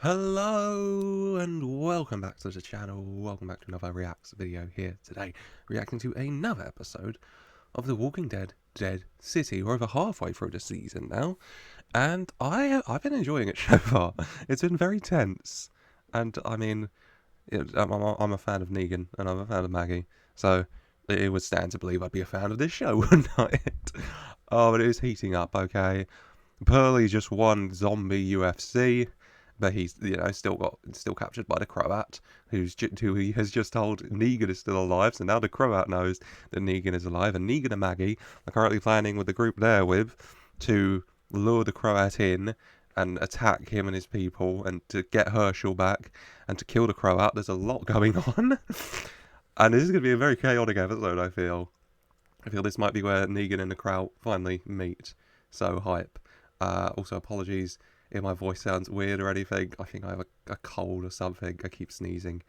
Hello and welcome back to the channel. Welcome back to another reacts video here today, reacting to another episode of The Walking Dead Dead City. We're over halfway through the season now, and I've been enjoying it so far. It's been very tense, and I mean, I'm a fan of Negan and I'm a fan of Maggie, so it would stand to believe I'd be a fan of this show, wouldn't it? Oh, but it is heating up. Okay, Pearly just won zombie UFC. But he's, still captured by the Croat, who he has just told Negan is still alive. So now the Croat knows that Negan is alive, and Negan and Maggie are currently planning with the group they're with to lure the Croat in and attack him and his people, and to get Herschel back and to kill the Croat. There's a lot going on, and this is going to be a very chaotic episode. I feel this might be where Negan and the Croat finally meet. So hype. Also, apologies if my voice sounds weird or anything. I think I have a cold or something. I keep sneezing.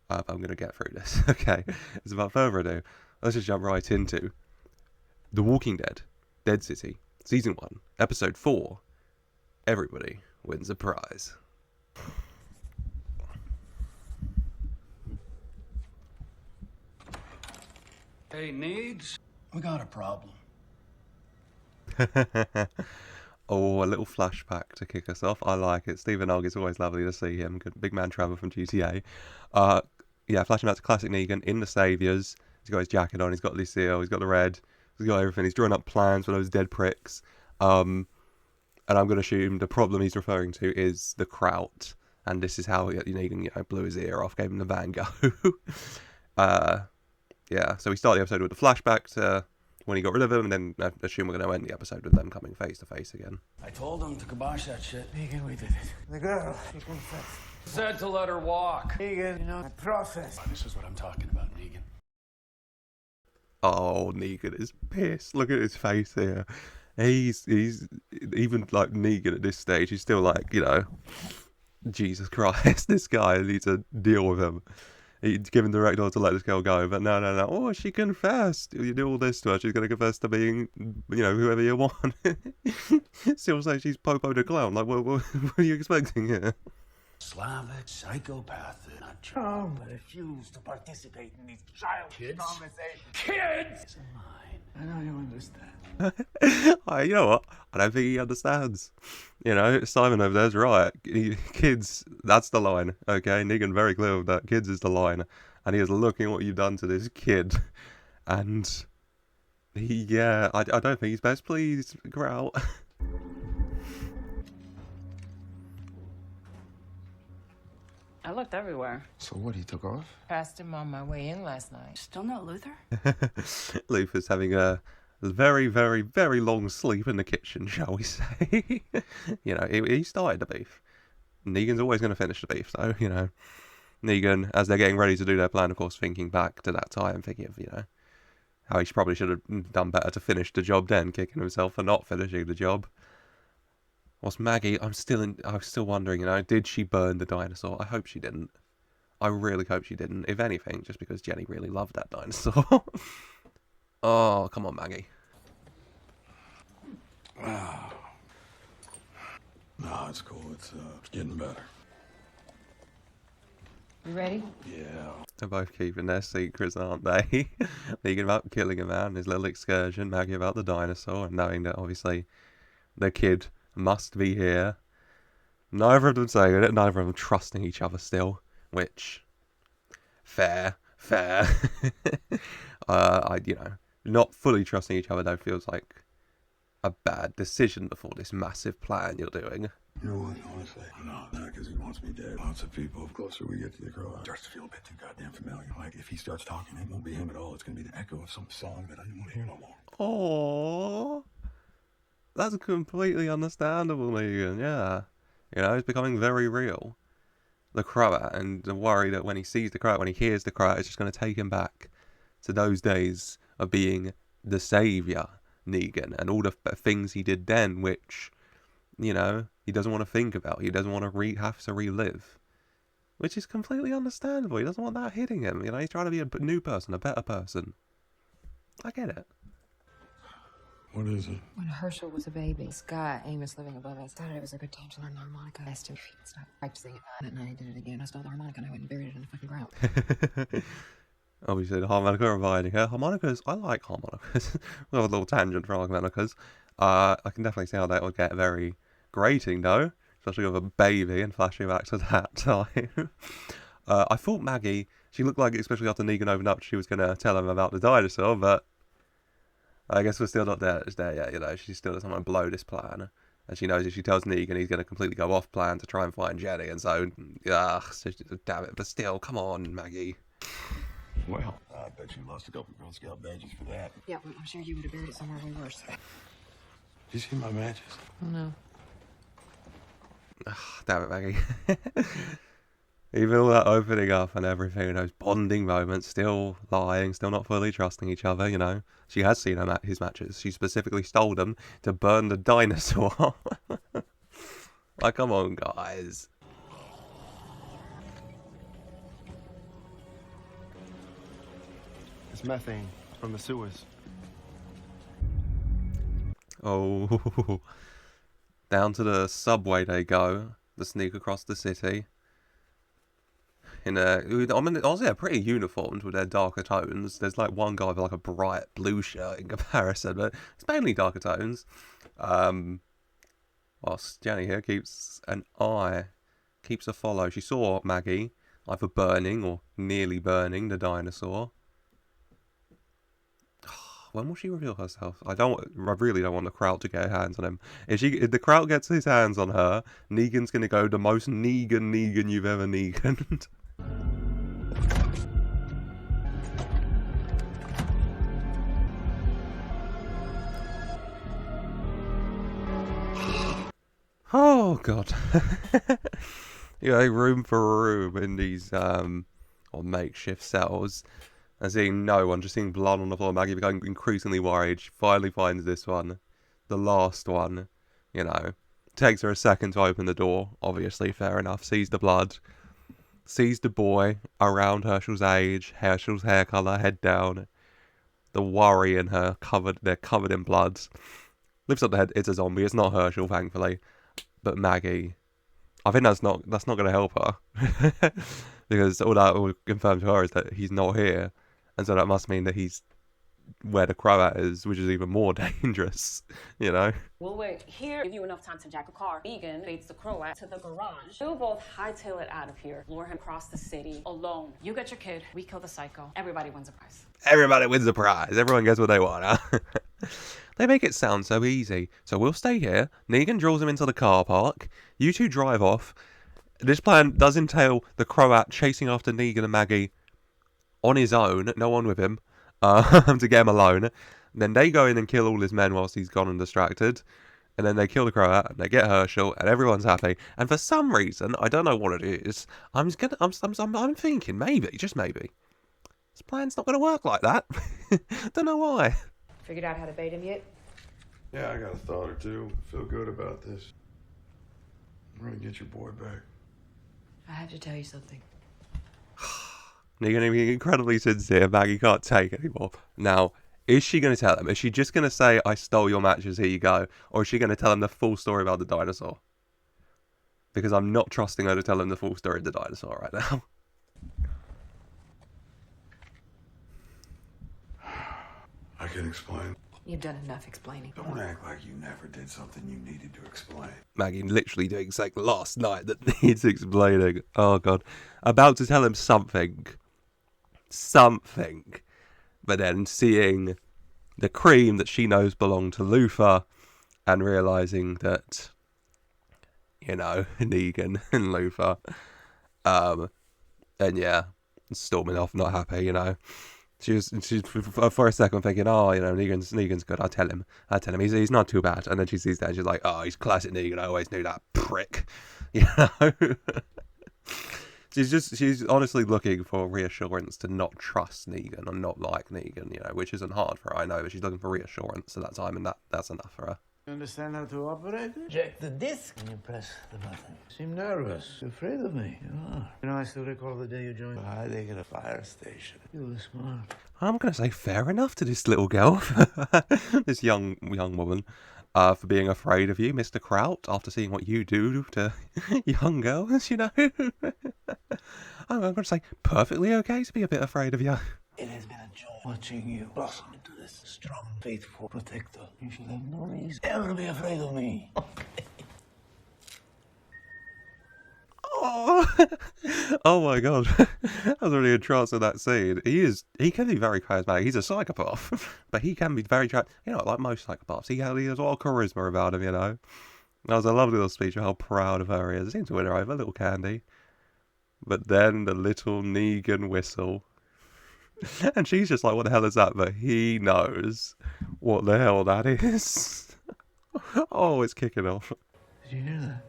But I'm going to get through this. Okay, it's without further ado, let's just jump right into The Walking Dead, Dead City, Season 1, Episode 4. Everybody wins a prize. Hey, Needs? We got a problem. Oh, a little flashback to kick us off. I like it. Stephen Ogg, it's always lovely to see him. Good big man Trevor from GTA. Yeah, flashing back to classic Negan in the Saviours. He's got his jacket on, he's got Lucille, he's got the red, he's got everything. He's drawing up plans for those dead pricks. And I'm going to assume the problem he's referring to is the Kraut. And this is how Negan, blew his ear off, gave him the Van Gogh. Yeah, so we start the episode with a flashback to when he got rid of him, and then I assume we're going to end the episode with them coming face to face again. I told him to kibosh that shit. Negan, we did it. The girl, she confessed. Said to let her walk. Negan, the process. This is what I'm talking about, Negan. Oh, Negan is pissed. Look at his face here. He's even like Negan at this stage. He's still like, Jesus Christ, this guy needs to deal with him. He's given the direct order to let this girl go, but no. Oh, she confessed. You do all this to her. She's going to confess to being, whoever you want. Still say she's Popo the Clown. Like, what are you expecting here? Slavic psychopath. Not Tom refused to participate in these childish conversations. Kids! I know you understand. You know what? I don't think he understands. Simon over there's right. Kids, that's the line. Okay, Negan very clear with that. Kids is the line, and he is looking at what you've done to this kid, and I don't think he's best pleased. Growl. I looked everywhere. So what, he took off? Passed him on my way in last night. Still no Luther? Luther's having a very, very, very long sleep in the kitchen, shall we say. He started the beef. Negan's always going to finish the beef, though, Negan, as they're getting ready to do their plan, of course, thinking back to that time, thinking of, how he probably should have done better to finish the job then, kicking himself for not finishing the job. Whilst Maggie, I'm still wondering, did she burn the dinosaur? I hope she didn't. I really hope she didn't. If anything, just because Jenny really loved that dinosaur. Oh, come on, Maggie. Wow. No, it's cool. It's getting better. You ready? Yeah. They're both keeping their secrets, aren't they? Negan about killing a man, his little excursion, Maggie about the dinosaur, and knowing that obviously the kid must be here. Neither of them saying it, neither of them trusting each other still, which, fair. Not fully trusting each other though feels like a bad decision before this massive plan you're doing. You know what, honestly, not because he wants me dead. Lots of people, the closer we get to the girl, it starts to feel a bit too goddamn familiar. Like, if he starts talking, it won't be him at all. It's going to be the echo of some song that I don't want to hear no more. Aww. That's completely understandable, Negan, yeah. It's becoming very real. The Croat, and the worry that when he sees the Croat, when he hears the Croat, it's just going to take him back to those days of being the saviour, Negan, and all the things he did then, which, he doesn't want to think about. He doesn't want to have to relive. Which is completely understandable. He doesn't want that hitting him. He's trying to be a new person, a better person. I get it. What is it? When Herschel was a baby, this guy, Amos, living above us, thought it was a good time to learn the harmonica. I asked him if he could stop practicing it. That night he did it again. I stole the harmonica and I went and buried it in the fucking ground. Obviously, the harmonica reminding her. Harmonicas, I like harmonicas. We have a little tangent for harmonicas. I can definitely see how that would get very grating, though. Especially with a baby and flashing back to that time. I thought Maggie, she looked like, especially after Negan opened up, she was going to tell him about the dinosaur, but I guess we're still not there yet, you know. She still doesn't want to blow this plan. And she knows if she tells Negan, he's going to completely go off plan to try and find Jenny. And so, damn it. But still, come on, Maggie. Well, I bet you lost a couple Girl Scout badges for that. Yeah, well, I'm sure you would have buried it somewhere way worse. You see my matches? Oh, no. Damn it, Maggie. Even all that opening up and everything, those bonding moments, still lying, still not fully trusting each other, you know. She has seen his matches. She specifically stole them to burn the dinosaur. Like, come on, guys. It's methane from the sewers. Oh, down to the subway they go, to sneak across the city. Honestly, they're pretty uniformed with their darker tones. There's like one guy with like a bright blue shirt in comparison, but it's mainly darker tones. Whilst Jenny here keeps a follow. She saw Maggie either burning or nearly burning the dinosaur. When will she reveal herself? I really don't want the Croat to get her hands on him. If the Croat gets his hands on her, Negan's gonna go the most Negan you've ever Negan'd. Oh god. Yeah, room for room in these makeshift cells. And seeing no one, just seeing blood on the floor, Maggie becoming increasingly worried. She finally finds this one, the last one, you know. Takes her a second to open the door, obviously, fair enough. Sees the blood, sees the boy around Herschel's age, Herschel's hair colour, head down. The worry in her, they're covered in blood. Lifts up the head, it's a zombie, it's not Herschel, thankfully. But Maggie, I think that's not going to help her. Because all that will confirm to her is that he's not here. And so that must mean that he's where the Croat is, which is even more dangerous, you know? We'll wait here, give you enough time to jack a car. Negan leads the Croat to the garage. We'll both hightail it out of here, lure him across the city alone. You get your kid, we kill the psycho. Everybody wins a prize. Everybody wins a prize. Everyone gets what they want, huh? They make it sound so easy. So we'll stay here. Negan draws him into the car park. You two drive off. This plan does entail the Croat chasing after Negan and Maggie on his own, no one with him, to get him alone. Then they go in and kill all his men whilst he's gone and distracted. And then they kill the Croat, and they get Herschel, and everyone's happy. And for some reason, I don't know what it is, I'm thinking, maybe, just maybe, this plan's not going to work like that. Don't know why. Figured out how to bait him yet? Yeah, I got a thought or two. Feel good about this. I'm gonna get your boy back. I have to tell you something. Negan being incredibly sincere. Maggie can't take it anymore. Now, is she going to tell him? Is she just going to say, I stole your matches, here you go? Or is she going to tell him the full story about the dinosaur? Because I'm not trusting her to tell him the full story of the dinosaur right now. I can explain. You've done enough explaining. Don't act like you never did something you needed to explain. Maggie literally doing something last night that needs explaining. Oh god. About to tell him something. But then seeing the cream that she knows belonged to Luther and realising that, you know, Negan and Luther, and yeah, storming off, not happy, you know. She's for a second thinking, oh, you know, Negan's good. I'll tell him. He's not too bad. And then she sees that and she's like, oh, he's classic Negan. I always knew that prick. You know? She's honestly looking for reassurance to not trust Negan and not like Negan, you know, which isn't hard for her, I know, but she's looking for reassurance at that time, and that's enough for her. You understand how to operate it? Check the disc and you press the button. You seem nervous. You're afraid of me. You are. You know, I still recall the day you joined hiding at a fire station. You were smart. I'm going to say fair enough to this little girl, this young woman, for being afraid of you, Mr. Croat, after seeing what you do to young girls, you know. I'm going to say perfectly okay to be a bit afraid of you. It has been a joy watching you blossom into this strong, faithful protector. You should have no reason ever to be afraid of me. Oh my god. I was really entranced in that scene. He can be very charismatic. He's a psychopath. But he can be very, you know, like most psychopaths. He has a lot of charisma about him, you know. That was a lovely little speech of how proud of her he is. It seems to win her over, little Candy. But then the little Negan whistle. And she's just like, what the hell is that? But he knows what the hell that is. Oh, it's kicking off. Did you hear that?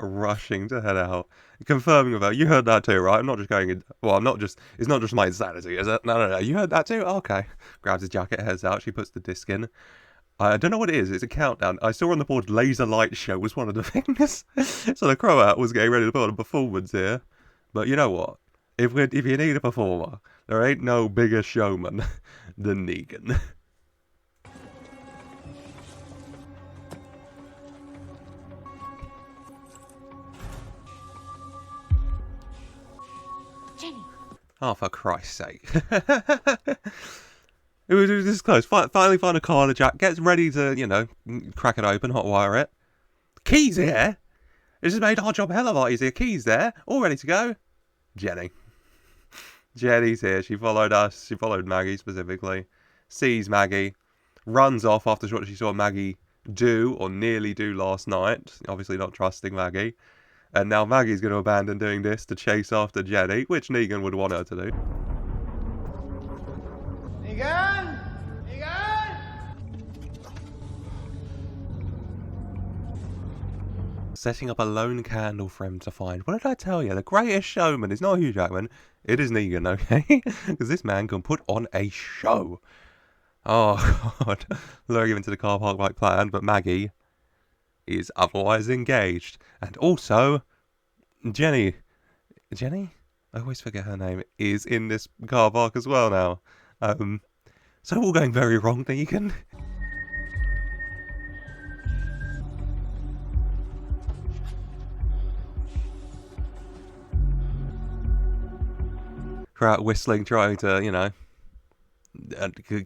Rushing to head out, confirming with her, you heard that too, right? I'm not just going in, well, it's not just my insanity, is it? No, you heard that too? Okay. Grabs his jacket, heads out, she puts the disc in. I don't know what it is, it's a countdown. I saw on the board laser light show was one of the things. So the Croat was getting ready to put on a performance here. But you know what? If you need a performer, there ain't no bigger showman than Negan. Oh, for Christ's sake. It was this close. Finally find a corner jack. Gets ready to, you know, crack it open, hotwire it. Keys here? This has made our job a hell of a lot easier. Keys there. All ready to go. Jenny. Jenny's here. She followed us. She followed Maggie specifically. Sees Maggie. Runs off after what she saw Maggie do, or nearly do last night. Obviously not trusting Maggie. And now Maggie's going to abandon doing this to chase after Jenny, which Negan would want her to do. Negan! Negan! Setting up a lone candle for him to find. What did I tell you? The greatest showman is not Hugh Jackman. It is Negan, okay? Because this man can put on a show. Oh, God. Luring him into the car park like planned, but Maggie is otherwise engaged. And also, Jenny? I always forget her name, is in this car park as well now. So all going very wrong, Negan. Crowd whistling, trying to, you know,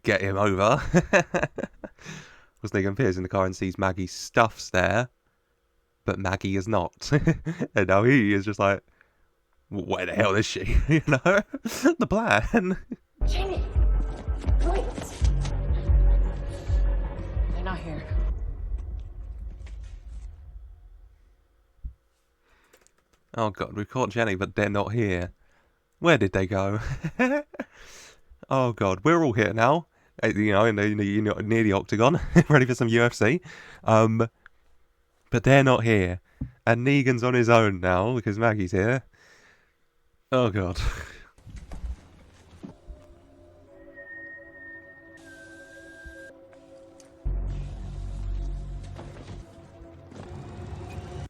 get him over. Because Negan appears in the car and sees Maggie's stuff's there, but Maggie is not. And now he is just like, where the hell is she? You know? The plan. Jamie! Wait! They're not here. Oh god, we've caught Jenny, but they're not here. Where did they go? Oh god, we're all here now. You know, near the octagon, ready for some UFC. But they're not here. And Negan's on his own now, because Maggie's here. Oh god.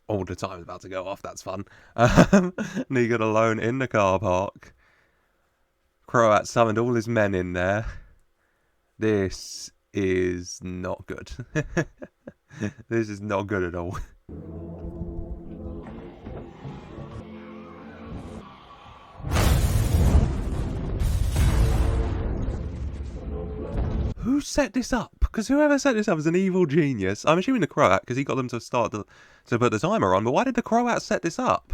All the time's about to go off, that's fun. Negan alone in the car park. Croat summoned all his men in there. This is not good. This is not good at all. Who set this up? Because whoever set this up is an evil genius. I'm assuming the Croat, because he got them to put the timer on. But why did the Croat set this up?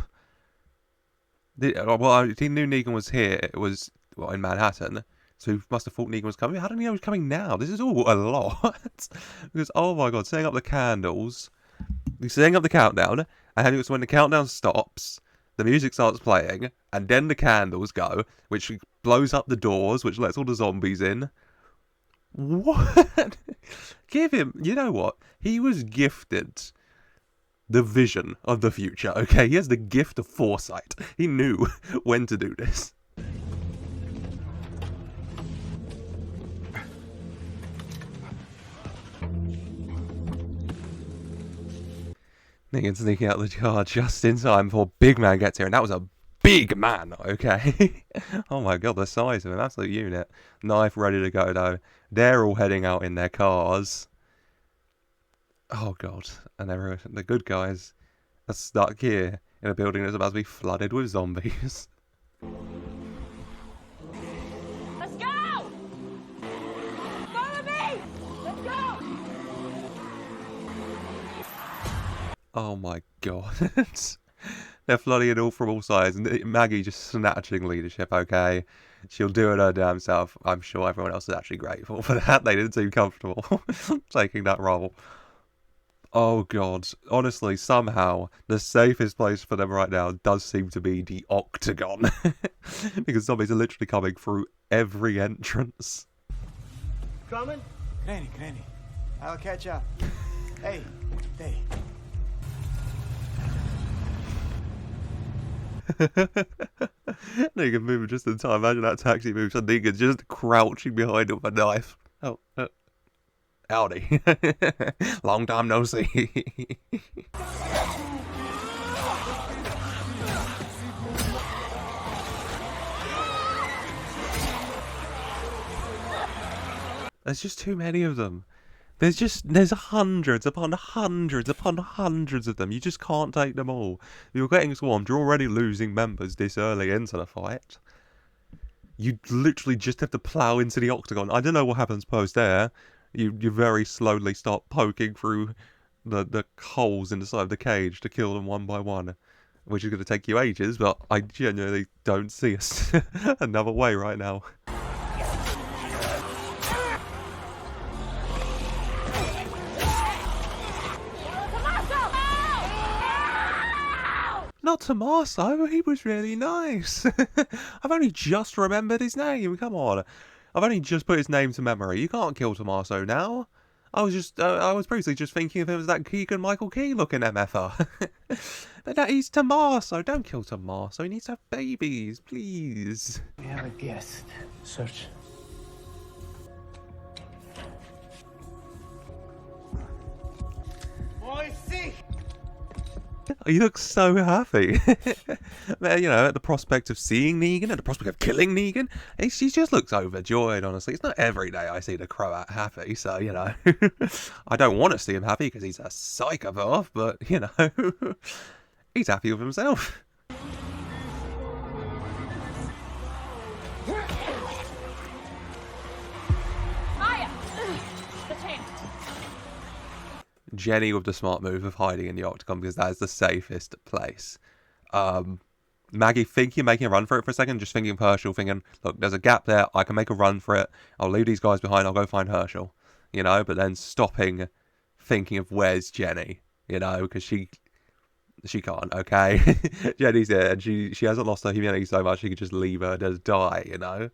Well, he knew Negan was here. It was, well, in Manhattan. So he must have thought Negan was coming. How did he know he was coming now? This is all a lot. Because, oh my god, setting up the candles. Setting up the countdown. And so when the countdown stops, the music starts playing. And then the candles go, which blows up the doors, which lets all the zombies in. What? Give him, you know what? He was gifted the vision of the future, okay? He has the gift of foresight. He knew when to do this. Negan sneaking out the car just in time before Big Man gets here, and that was a big man, okay? Oh my god, the size of him, absolute unit. Knife ready to go though. They're all heading out in their cars. Oh god, and the good guys are stuck here in a building that's about to be flooded with zombies. Let's go! Follow me! Let's go! Oh my god. They're flooding it all from all sides, and Maggie just snatching leadership, okay? She'll do it her damn self. I'm sure everyone else is actually grateful for that. They didn't seem comfortable taking that role. Oh god. Honestly, somehow, the safest place for them right now does seem to be the Octagon. Because zombies are literally coming through every entrance. Coming? Granny. I'll catch up. Hey. Negan moving just in time. Imagine that taxi moves and Negan's just crouching behind him with a knife. Oh, howdy. Long time no see. There's just too many of them. There's hundreds upon hundreds upon hundreds of them. You just can't take them all. You're getting swarmed. You're already losing members this early into the fight. You literally just have to plow into the Octagon. I don't know what happens post there. You very slowly start poking through the holes in the side of the cage to kill them one by one, which is going to take you ages. But I genuinely don't see another way right now. Not Tommaso, he was really nice. I've only just remembered his name, come on. I've only just put his name to memory. You can't kill Tommaso now. I was previously just thinking of him as that Keegan Michael Key looking MFR. But that he's Tommaso, don't kill Tommaso, he needs to have babies, please. We have a guest. Search. He looks so happy. You know, at the prospect of seeing Negan, at the prospect of killing Negan, she just looks overjoyed, honestly. It's not every day I see the Croat happy, so, you know. I don't want to see him happy because he's a psychopath, but, you know, he's happy with himself. Jenny with the smart move of hiding in the Octagon because that is the safest place. Maggie thinking making a run for it for a second, just thinking of Herschel, thinking, look, there's a gap there, I can make a run for it, I'll leave these guys behind, I'll go find Herschel, you know, but then stopping, thinking of where's Jenny, you know, because she can't, okay? Jenny's there, and she hasn't lost her humanity so much, she could just leave her to die, you know?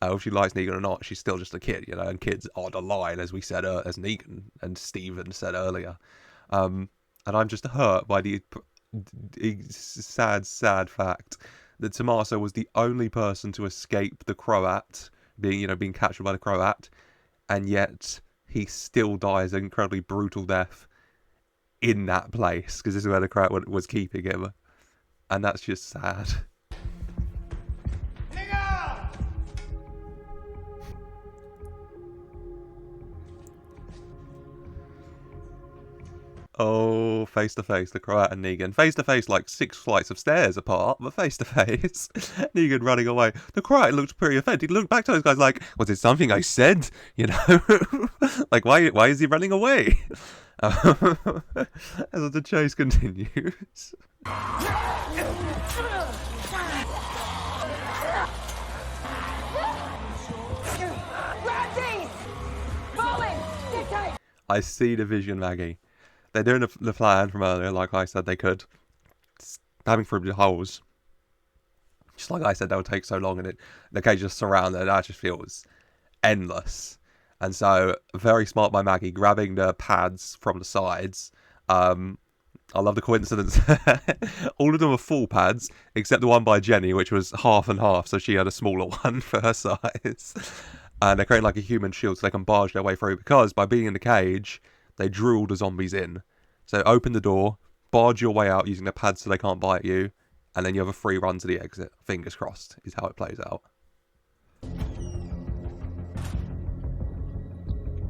If she likes Negan or not, she's still just a kid, you know, and kids are the line, as we said, as Negan and Steven said earlier. And I'm just hurt by the sad fact that Tommaso was the only person to escape the Croat, being captured by the Croat, and yet he still dies an incredibly brutal death in that place, because this is where the Croat was keeping him. And that's just sad. Oh, face to face, the Croat and Negan. Face to face, like 6 flights of stairs apart, but face to face. Negan running away. The Croat looked pretty offended. He looked back to those guys like, was it something I said? You know? Like, why is he running away? As the chase continues. I see the vision, Maggie. They're doing the plan from earlier, like I said they could. Stabbing through the holes. Just like I said, that would take so long, and the cage just surrounded. That just feels endless. And so, very smart by Maggie, grabbing the pads from the sides, and I love the coincidence. All of them are full pads, except the one by Jenny, which was half and half, so she had a smaller one for her size. And they're creating like a human shield so they can barge their way through, because by being in the cage, they drew all the zombies in. So open the door, barge your way out using the pads so they can't bite you, and then you have a free run to the exit. Fingers crossed is how it plays out.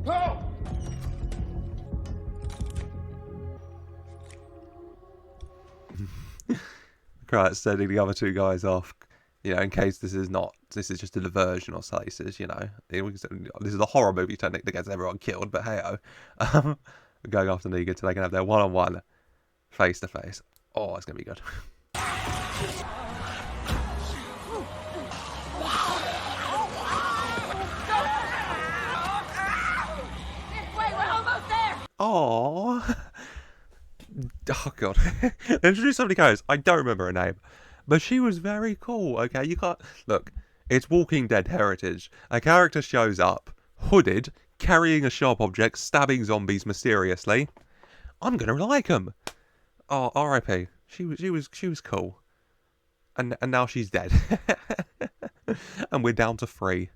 Go! Croat sending the other two guys off, you know, in case this is just a diversion or places, you know. This is a horror movie technique that gets everyone killed, but hey-oh. Going after Negan so they can have their one-on-one, face-to-face. Oh, it's going to be good. Oh, oh god. They introduced so many characters. I don't remember her name, but she was very cool. Okay, you can't look. It's Walking Dead heritage. A character shows up, hooded, carrying a sharp object, stabbing zombies mysteriously. I'm gonna like him. Oh, R.I.P. She was cool, and now she's dead, and we're down to 3.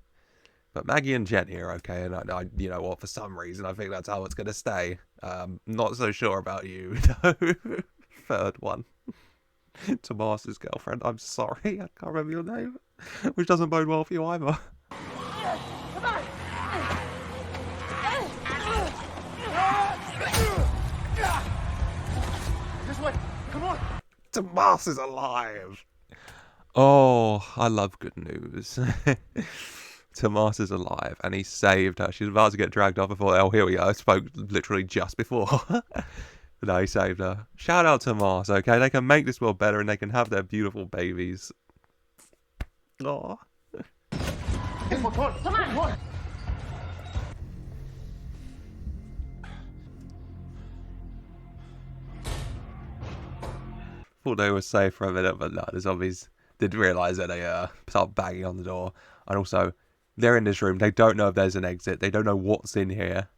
But Maggie and Jenny are okay, and I, you know what, for some reason, I think that's how it's going to stay. Not so sure about you, no. Third one. Tomas's girlfriend, I'm sorry, I can't remember your name. Which doesn't bode well for you either. Come on! This way, come on! Tomas is alive! Oh, I love good news. Tomas is alive, and he saved her. She was about to get dragged off before. Oh, here we go. I spoke literally just before. No, he saved her. Shout out to Tomas, okay? They can make this world better, and they can have their beautiful babies. Aww. Come on! Thought they were safe for a minute, but no, the zombies did realise that they start banging on the door. And also, they're in this room. They don't know if there's an exit. They don't know what's in here.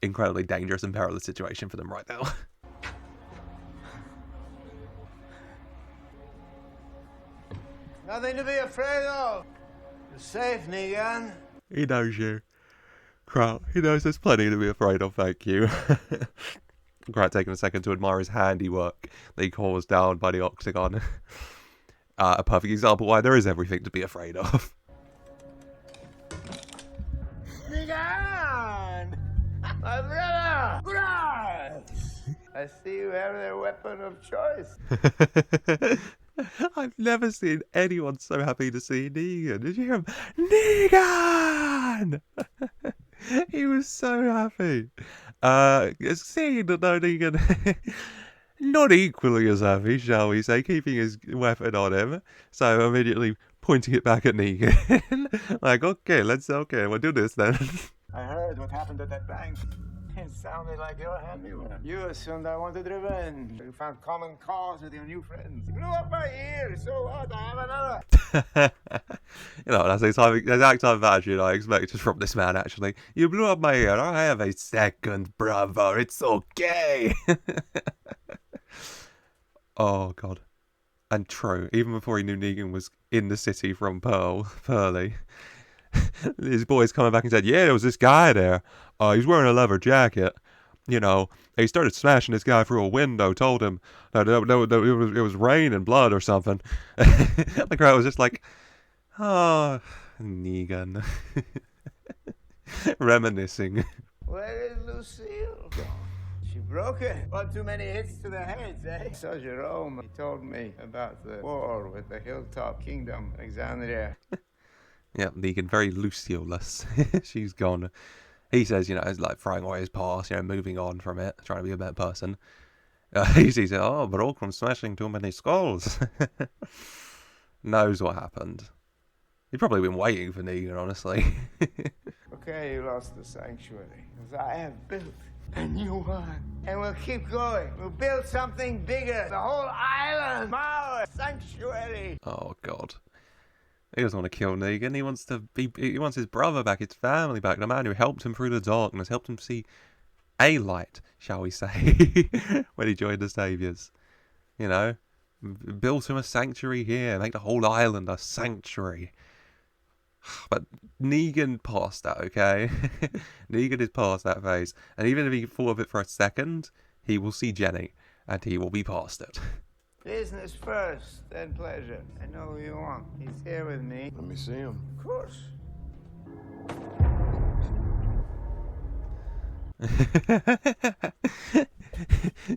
Incredibly dangerous and perilous situation for them right now. Nothing to be afraid of. You're safe, Negan. He knows you. Croat, he knows there's plenty to be afraid of, thank you. Croat taking a second to admire his handiwork that he caused down by the octagon. A perfect example why there is everything to be afraid of. Negan! My brother! Hurrah! I see you have their weapon of choice. I've never seen anyone so happy to see Negan. Did you hear him? Negan! He was so happy. Seeing that no Negan, not equally as happy, shall we say, keeping his weapon on him. So immediately pointing it back at Negan. Like, okay, we'll do this then. I heard what happened at that bank. It sounded like your handiwork. You assumed I wanted revenge. You found common cause with your new friends. You blew up my ear. So what? I have another. You know, that's the exact type of attitude I expected from this man, actually. You blew up my ear. I have a second brother. It's okay. Oh, God. And true, even before he knew Negan was in the city from Pearly, his boys coming back and said, yeah, there was this guy there. He's wearing a leather jacket. You know, he started smashing this guy through a window, told him that it was rain and blood or something. The crowd was just like, oh, Negan. Reminiscing. Where is Lucille? She broke it. One too many hits to the heads, eh? So Jerome, he told me about the war with the Hilltop Kingdom, Alexandria. Yeah, Negan, very Lucille-less. She's gone. He says, you know, it's like throwing away his past, you know, moving on from it, trying to be a better person. He says, oh, broke from smashing too many skulls. Knows what happened. He'd probably been waiting for Negan, honestly. Okay, you lost the sanctuary. Because I have built a new one. And we'll keep going. We'll build something bigger. The whole island. Our sanctuary. Oh, God. He doesn't want to kill Negan. He wants his brother back, his family back, the man who helped him through the darkness, helped him see a light, shall we say, when he joined the Saviours. You know, built him a sanctuary here, make the whole island a sanctuary. But Negan passed that, okay? Negan is past that phase. And even if he thought of it for a second, he will see Jenny, and he will be past it. Business first, then pleasure. I know who you want. He's here with me. Let me see him. Of course.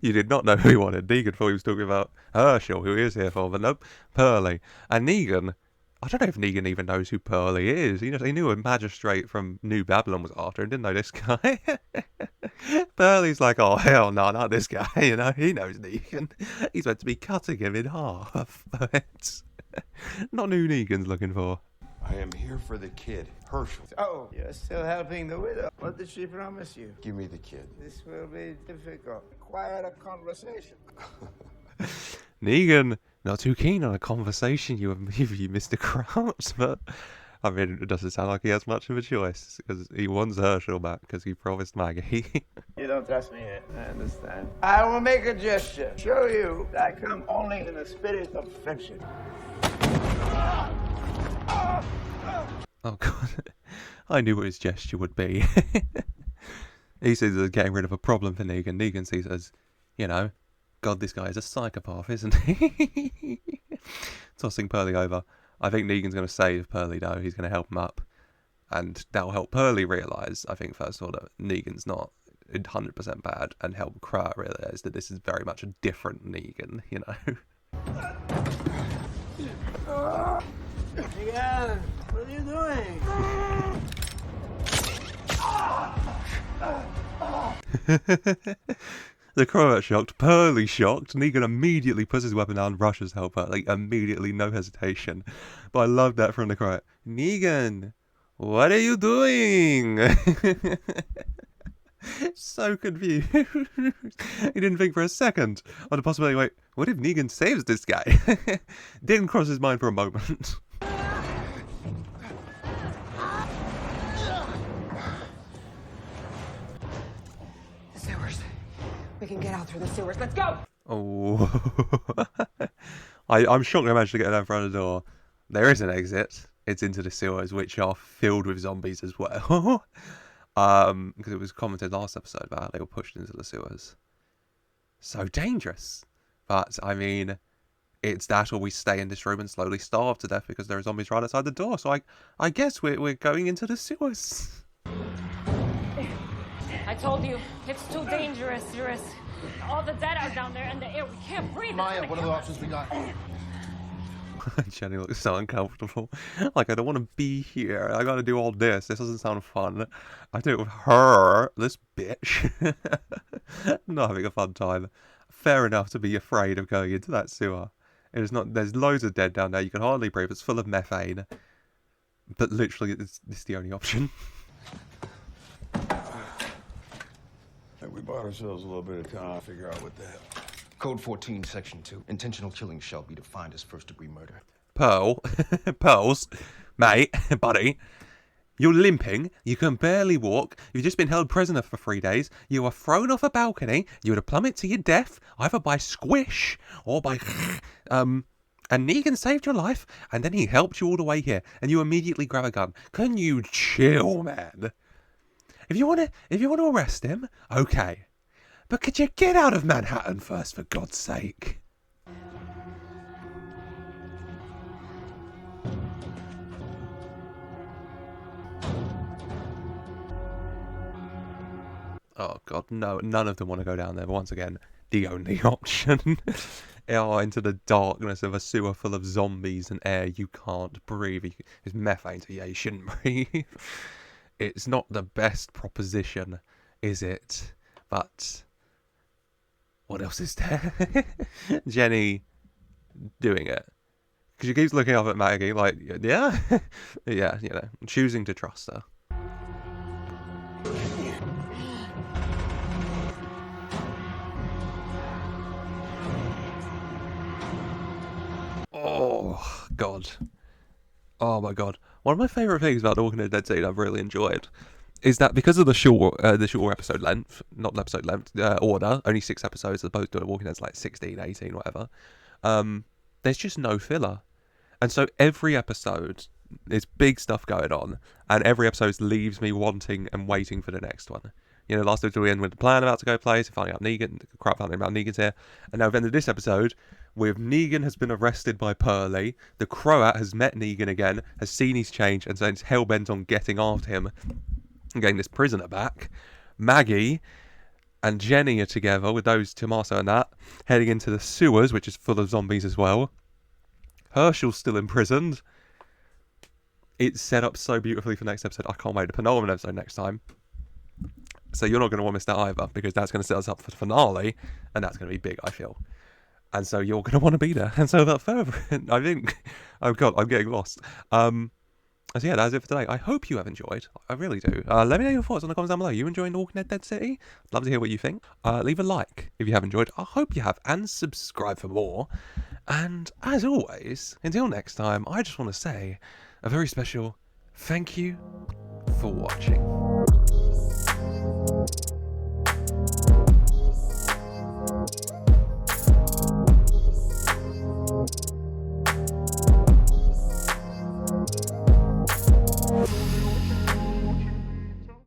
You did not know who he wanted. Negan thought he was talking about Herschel, who he is here for, but nope, Pearly. And Negan, I don't know if Negan even knows who Pearly is. You know, he knew a magistrate from New Babylon was after him, didn't know this guy. Pearly's like, oh hell no, not this guy. You know, he knows Negan. He's meant to be cutting him in half. But not who Negan's looking for. I am here for the kid, Herschel. Oh, you're still helping the widow. What did she promise you? Give me the kid. This will be difficult. Require a conversation. Negan, not too keen on a conversation, you Mr. Croat, but I mean, it doesn't sound like he has much of a choice, because he wants Herschel back, because he promised Maggie. You don't trust me yet, I understand. I will make a gesture. Show you that I come only in a spirit of friendship. Oh god, I knew what his gesture would be. He sees it as getting rid of a problem for Negan. Negan sees it as, you know, God, this guy is a psychopath, isn't he? Tossing Pearly over. I think Negan's going to save Pearly, though. He's going to help him up. And that'll help Pearly realise, I think, first of all, that Negan's not 100% bad, and help Croat realise that this is very much a different Negan, you know? Negan, what are you doing? The Croat shocked, Pearly shocked. Negan immediately puts his weapon down and rushes to help her. Like, immediately, no hesitation. But I love that from the Croat. Negan, what are you doing? So confused. He didn't think for a second on the possibility, wait, what if Negan saves this guy? Didn't cross his mind for a moment. The sewers. We can get out through the sewers. Let's go! Oh. I'm shocked I managed to get down front of the door. There is an exit. It's into the sewers, which are filled with zombies as well. Because it was commented last episode about how they were pushed into the sewers. So dangerous. But, I mean, it's that or we stay in this room and slowly starve to death because there are zombies right outside the door. So I guess we're going into the sewers. I told you, it's too dangerous. All the dead are down there in the air. We can't breathe. Maya, what are the options we got? Jenny looks so uncomfortable. Like, I don't want to be here. I gotta do all this. This doesn't sound fun. I do it with her, this bitch. Not having a fun time. Fair enough to be afraid of going into that sewer. It is not. There's loads of dead down there. You can hardly breathe. It's full of methane. But literally, it's the only option. Hey, we bought ourselves a little bit of time to figure out what the hell. Code 14, Section 2. Intentional killing shall be defined as first-degree murder. Pearls, mate, buddy. You're limping. You can barely walk. You've just been held prisoner for 3 days. You were thrown off a balcony. You would plummet to your death, either by squish or by... And Negan saved your life, and then he helped you all the way here, and you immediately grab a gun. Can you chill, man? If you want to arrest him, okay. But could you get out of Manhattan first, for God's sake? Oh God, no, none of them want to go down there. But once again, the only option. Into the darkness of a sewer full of zombies and air you can't breathe. It's methane, so yeah, you shouldn't breathe. It's not the best proposition, is it? But what else is there? Jenny doing it. Because she keeps looking up at Maggie like, yeah? Yeah, you know, choosing to trust her. Oh, God. Oh, my God. One of my favourite things about the Walking Dead scene I've really enjoyed is that because of the shorter episode length, not episode length, order, only 6 episodes, as opposed to Walking Dead's like 16, 18, whatever, there's just no filler. And so every episode, there's big stuff going on, and every episode leaves me wanting and waiting for the next one. You know, last episode we end with the plan about to go place, finding out Negan, crap finding out Negan's here, and now we've ended this episode with Negan has been arrested by Pearlie, the Croat has met Negan again, has seen his change, and so it's hell-bent on getting after him and getting this prisoner back. Maggie and Jenny are together with those Tommaso and that, heading into the sewers, which is full of zombies as well. Herschel's still imprisoned. It's set up so beautifully for next episode. I can't wait. The penultimate episode next time. So you're not going to want to miss that either, because that's going to set us up for the finale, and that's going to be big, I feel. And so you're going to want to be there. And so without further, I think, oh God, I'm getting lost. So yeah, that's it for today. I hope you have enjoyed. I really do. Let me know your thoughts in the comments down below. You enjoying The Walking Dead Dead City? I'd love to hear what you think. Leave a like if you have enjoyed. I hope you have, and subscribe for more. And as always, until next time, I just want to say a very special thank you for watching.